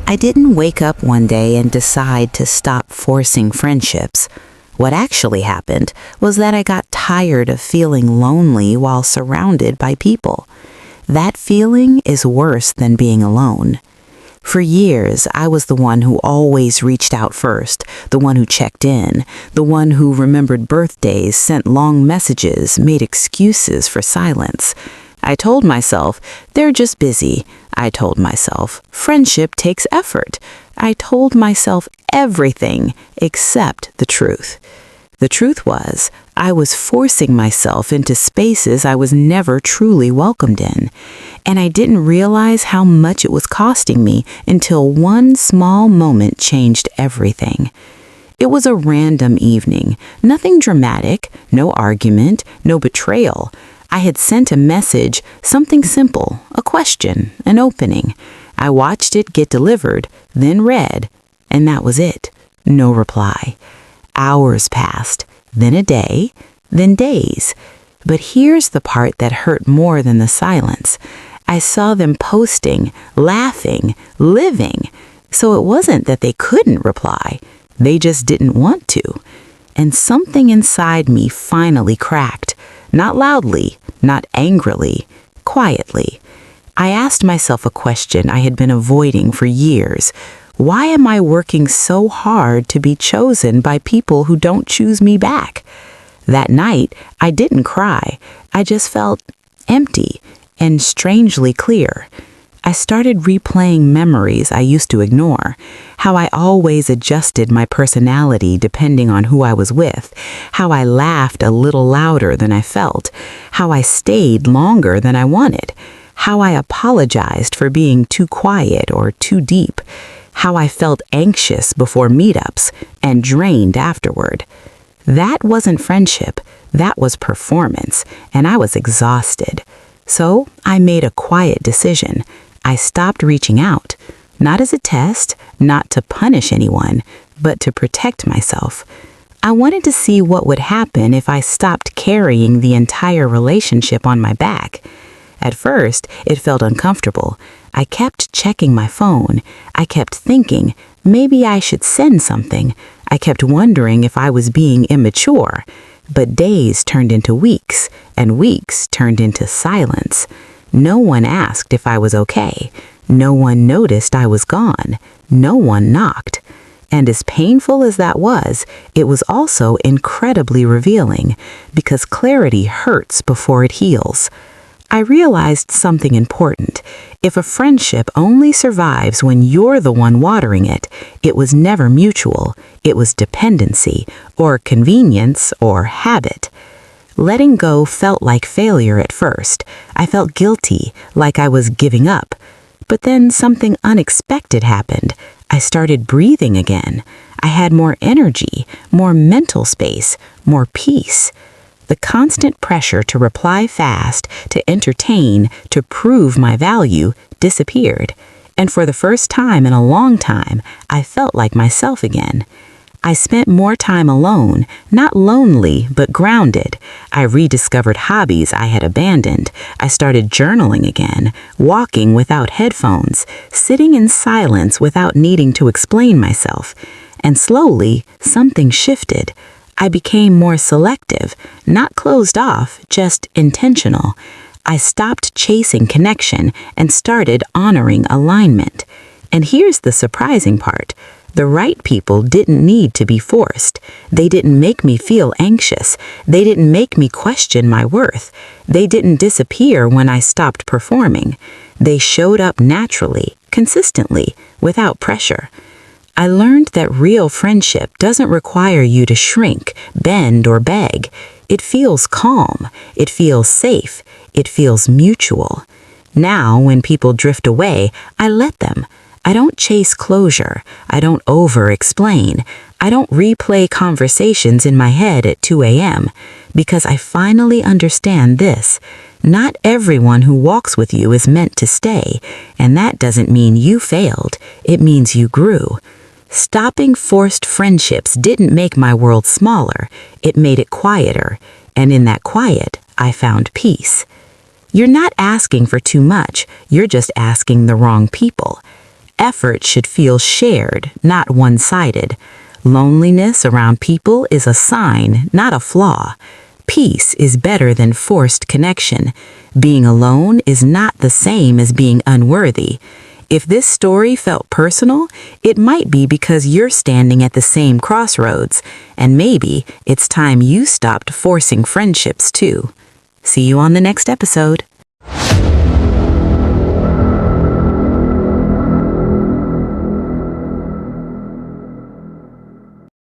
I didn't wake up one day and decide to stop forcing friendships. What actually happened was that I got tired of feeling lonely while surrounded by people. That feeling is worse than being alone. For years, I was the one who always reached out first, the one who checked in, the one who remembered birthdays, sent long messages, made excuses for silence. I told myself, they're just busy. I told myself, friendship takes effort. I told myself everything except the truth. The truth was, I was forcing myself into spaces I was never truly welcomed in, and I didn't realize how much it was costing me until one small moment changed everything. It was a random evening, nothing dramatic, no argument, no betrayal. I had sent a message, something simple, a question, an opening. I watched it get delivered, then read, and that was it. No reply. Hours passed, then a day, then days. But here's the part that hurt more than the silence. I saw them posting, laughing, living. So it wasn't that they couldn't reply. They just didn't want to. And something inside me finally cracked. Not loudly, not angrily, quietly. I asked myself a question I had been avoiding for years. Why am I working so hard to be chosen by people who don't choose me back? That night, I didn't cry. I just felt empty and strangely clear. I started replaying memories I used to ignore, how I always adjusted my personality depending on who I was with, how I laughed a little louder than I felt, how I stayed longer than I wanted, how I apologized for being too quiet or too deep, how I felt anxious before meetups and drained afterward. That wasn't friendship, that was performance, and I was exhausted. So I made a quiet decision. I stopped reaching out, not as a test, not to punish anyone, but to protect myself. I wanted to see what would happen if I stopped carrying the entire relationship on my back. At first, it felt uncomfortable. I kept checking my phone. I kept thinking, maybe I should send something. I kept wondering if I was being immature. But days turned into weeks, and weeks turned into silence. No one asked if I was okay. No one noticed I was gone. No one knocked. And as painful as that was, it was also incredibly revealing, because clarity hurts before it heals. I realized something important. If a friendship only survives when you're the one watering it, it was never mutual. It was dependency, or convenience, or habit. Letting go felt like failure at first. I felt guilty, like I was giving up. But then something unexpected happened. I started breathing again. I had more energy, more mental space, more peace. The constant pressure to reply fast, to entertain, to prove my value disappeared. And for the first time in a long time, I felt like myself again. I spent more time alone, not lonely, but grounded. I rediscovered hobbies I had abandoned. I started journaling again, walking without headphones, sitting in silence without needing to explain myself. And slowly, something shifted. I became more selective, not closed off, just intentional. I stopped chasing connection and started honoring alignment. And here's the surprising part. The right people didn't need to be forced. They didn't make me feel anxious. They didn't make me question my worth. They didn't disappear when I stopped performing. They showed up naturally, consistently, without pressure. I learned that real friendship doesn't require you to shrink, bend, or beg. It feels calm. It feels safe. It feels mutual. Now, when people drift away, I let them. I don't chase closure. I don't over-explain. I don't replay conversations in my head at 2 a.m. because I finally understand this. Not everyone who walks with you is meant to stay, and that doesn't mean you failed. It means you grew. Stopping forced friendships didn't make my world smaller. It made it quieter, and in that quiet, I found peace. You're not asking for too much. You're just asking the wrong people. Effort should feel shared, not one-sided. Loneliness around people is a sign, not a flaw. Peace is better than forced connection. Being alone is not the same as being unworthy. If this story felt personal, it might be because you're standing at the same crossroads, and maybe it's time you stopped forcing friendships too. See you on the next episode.